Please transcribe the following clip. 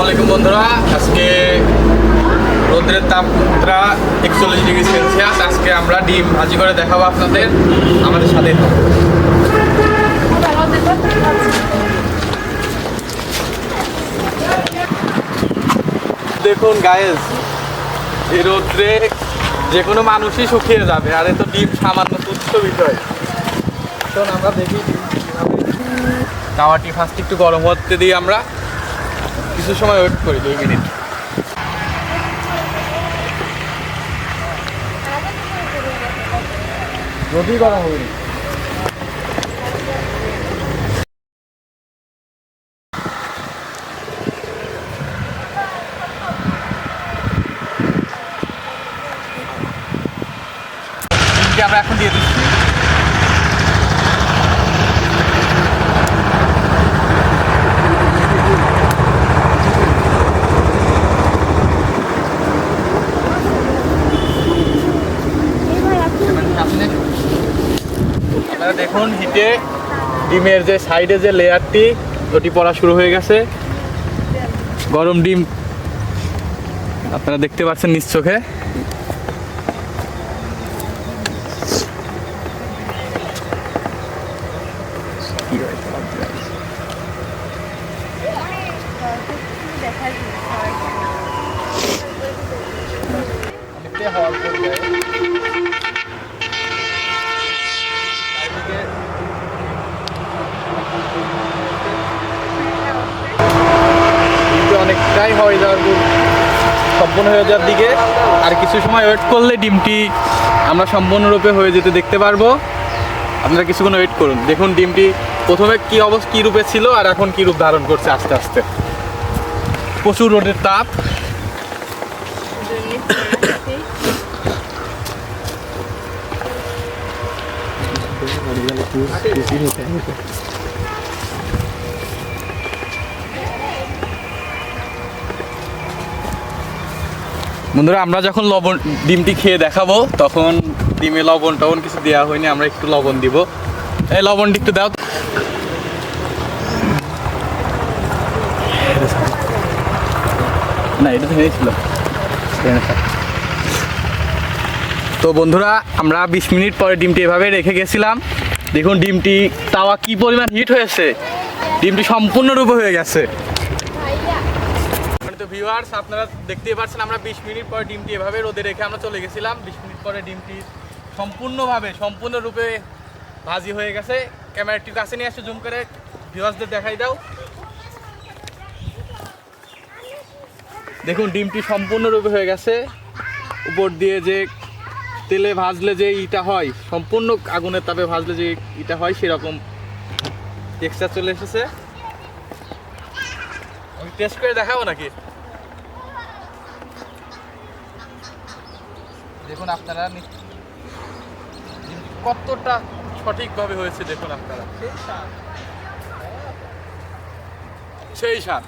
আসসালামু আলাইকুম বন্ধুরা, আজকে রোদ্রের তাপমাত্রা 41°C। আজকে আমরা ডিম ভাজি করে দেখাবো আপনাদের, আমাদের সাথে দেখুন গায়েস, এই রোদ্রে যে কোনো মানুষই শুকিয়ে যাবে, আর এ তো ডিম সামান্য তুচ্ছ বিষয়। তখন আমরা দেখি তাওয়াটি ফার্স্ট একটু গরম হতে দিই, আমরা কিছু সময় ওয়েট করি 2 মিনিট। রোদই গরম হবে না। আমরা এখন দিয়ে দিচ্ছি। আপনারা দেখুন, হিটে ডিমের যে সাইডে যে লেয়ারটি ওটি পড়া শুরু হয়ে গেছে। গরম ডিম আপনারা দেখতে পাচ্ছেন নিজ চোখে। অনেকটাই হয়ে যাওয়ার সম্পূর্ণ হয়ে যাওয়ার দিকে, আর কিছু সময় ওয়েট করলে ডিমটি আমরা সম্পূর্ণরূপে হয়ে যেতে দেখতে পারবো। আপনারা কিছুক্ষণ ওয়েট করুন। দেখুন ডিমটি প্রথমে কী অবস্থা, কী রূপে ছিল আর এখন কী রূপ ধারণ করছে আস্তে আস্তে। প্রচুর রোদের তাপ। বন্ধুরা, আমরা যখন ডিমটি খেয়ে দেখাবো তখন ডিমে লবণ টবণ কিছু দেওয়া হয়নি, আমরা একটু লবণ দিব। এই লবণটি একটু দাও। না, এটা তো হয়েছিল। তো বন্ধুরা, আমরা 20 মিনিট পরে ডিমটি এভাবে রেখে গেছিলাম। দেখুন ডিমটি তাওয়া কি পরিমাণ হিট হয়েছে, ডিমটি সম্পূর্ণরূপে হয়ে গেছে। তো ভিউয়ার্স, আপনারা দেখতেই পাচ্ছেন আমরা 20 মিনিট পরে ডিমটি এভাবে রোদে রেখে আমরা চলে গেছিলাম। 20 মিনিট পরে ডিমটি সম্পূর্ণরূপে ভাজি হয়ে গেছে। ক্যামেরাটি কাছে নিয়ে আসে, জুম করে ভিউয়ার্সদের দেখাই দাও। দেখুন ডিমটি সম্পূর্ণরূপে হয়ে গেছে। উপর দিয়ে যে তেলে ভাজলে যে ইটা হয়, সম্পূর্ণ আগুনের তাপে ভাজলে যে ইটা হয়, সেরকম টেক্সচার চলে এসেছে। আমি টেস্ট করে দেখাবো নাকি? দেখুন আপনারা কতটা সঠিকভাবে হয়েছে, দেখুন আপনারা সেই স্বাদ।